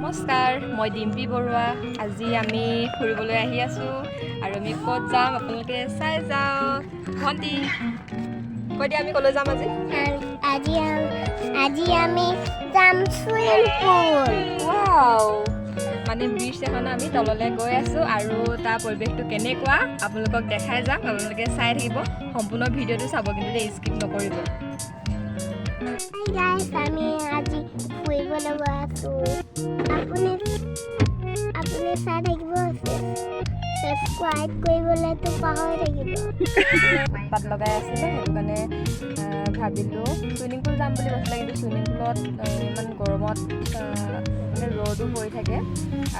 নমস্কাৰ, মই ডিম্পী বৰুৱা। আজি আমি ফুৰিবলৈ আহি আছোঁ আৰু আমি ক'ত যাম আপোনালোকে চাই যাওক। ভণ্টি কৈ দিয়া, আমি ক'লৈ যাম আজি? আজি আমি যাম চুইমিং পুল। ৱাও, মানে ব্ৰিজ এখন আমি তললৈ গৈ আছোঁ আৰু তাৰ পৰিৱেশটো কেনেকুৱা আপোনালোকক দেখাই যাম। আপোনালোকে চাই থাকিব, সম্পূৰ্ণ ভিডিঅ'টো চাব, কিন্তু স্কিপ নকৰিব। আমি আজি ফুৰিবলৈ গৈ আছোঁ। আপুনি চাই থাকিব, ছাবস্ক্ৰাইব কৰিবলৈতো পাহৰি থাকিব। পাত লগাই আছিলে, সেইটো কাৰণে ভাবিলোঁ চুইমিং পুল যাম বুলি কৈছিলে, কিন্তু চুইমিং পুলত ইমান গৰমত মানে ৰ'দো পৰি থাকে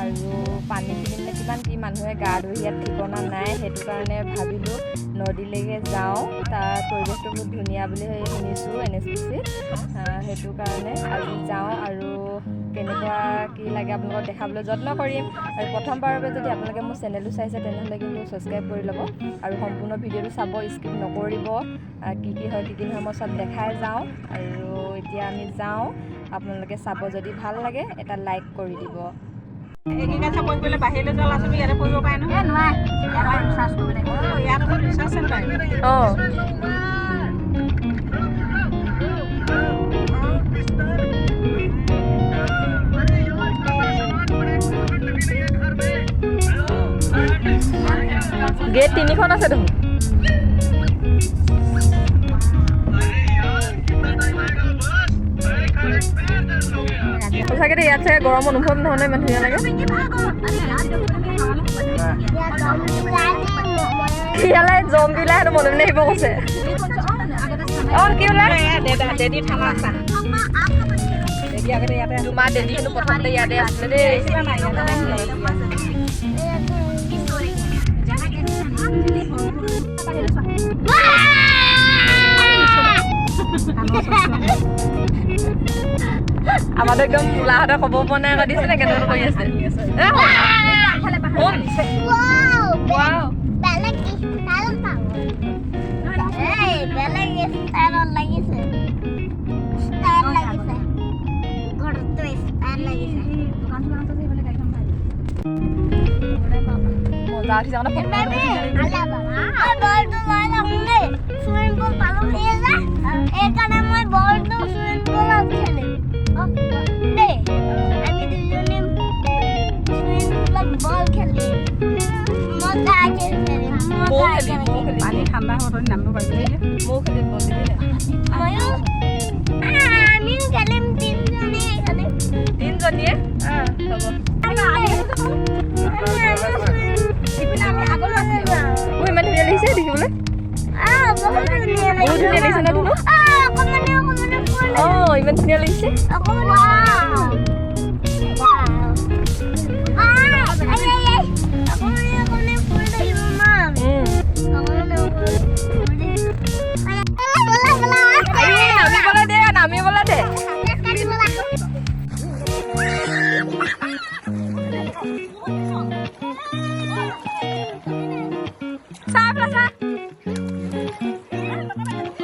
আৰু পানীখিনি কিমান কি মানুহে গা ধুই ইয়াত ঠিকনা নাই। সেইটো কাৰণে ভাবিলোঁ নদীলৈকে যাওঁ, তাৰ পৰিৱেশটো বহুত ধুনীয়া বুলি শুনিছোঁ NSPCত। সেইটো কাৰণে আজি যাওঁ আৰু কেনেকুৱা কি লাগে আপোনালোকক দেখাবলৈ যত্ন কৰিম। আৰু প্ৰথমবাৰৰ বাবে যদি আপোনালোকে মোৰ চেনেলটো চাইছে তেনেহ'লে কিন্তু ছাবস্ক্ৰাইব কৰি ল'ব আৰু সম্পূৰ্ণ ভিডিঅ'টো চাব, স্কিপ নকৰিব। কি কি হয় কি কি নহয় মই চব দেখাই যাওঁ। আৰু এতিয়া আমি যাওঁ, আপোনালোকে চাব, যদি ভাল লাগে এটা লাইক কৰি দিব। এগ্ৰিকালচাৰ পঢ়িবলৈ বাহিৰলৈ যোৱা ল'ৰা ছোৱালী ইয়াতে পঢ়িব পাৰে নহয়? নোৱাৰে, ইয়াত ৰিচাৰ্চ কৰিব লাগিব। ইয়াত আকৌ ৰিচাৰ্চ চেণ্টাৰ। অঁ, গেট 3খন আছে দেখোন। সঁচাকৈ ইয়াত চাগে গৰম অনুভৱ নহয় ন, ইমান ধুনীয়া লাগে। কি হ'লে জম্বিলা সেইটো মনে মনে আহিব কৈছে। অঁ, কি ওলাই দেদি থানা আছে। দেদি আগতে ইয়াতে আছে। তোমাৰ দেদি হেনো প্ৰথমতে ইয়াতে আছিলে দেই। আমাৰতো একদম তোলাহঁতে ক'ব পৰা নাই, আকৌ দিছিলে কেনেকৈ কৰি আছে। মজা উঠি যাওঁ পানী ঠাণ্ডা হ'ব, তই নামিব পাৰিবি নে? ময়ো খেলিম, তিনিজনীয়ে হ'ব। ইমান ধুনীয়া লাগিছে দেখিবলৈ। বহুত ধুনীয়া লাগিছে ন ধুনু? অঁ, ইমান ধুনীয়া লাগিছে। নামিবলৈ দে, নামিবলৈ দে।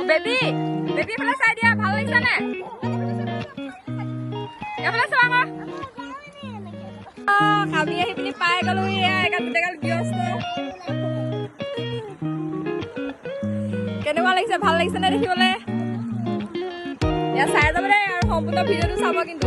বেবী এইফালে চাই দিয়া, ভাল লাগিছে নে? এইফালে চোৱা আকৌ। আমি আহি পিনি পাই গ'লো, গোটেইগাল ব্যস্ত। কেনেকুৱা লাগিছে, ভাল লাগিছে নে দেখিবলৈ? ইয়াত চাই যাব দেই আৰু সম্পূৰ্ণ ভিডিঅ'টো চাব কিন্তু।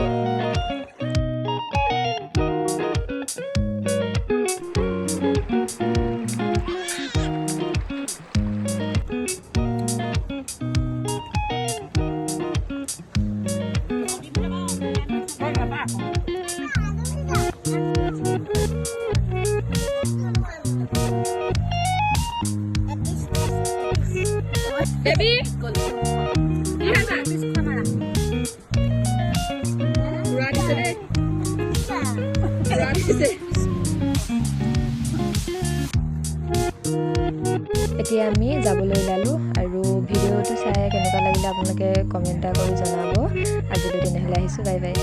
বেবী কি খাইছা? ঘূৰা দিছে দেই, ঘূৰা দিছে। এতিয়া আমি যাবলৈ ওলালোঁ আৰু ভিডিঅ'টো চাই কেনেকুৱা লাগিলে আপোনালোকে কমেণ্ট এটা কৰি জনাব। আজিলৈ তেনেহ'লে আহিছোঁ, বাই বাই।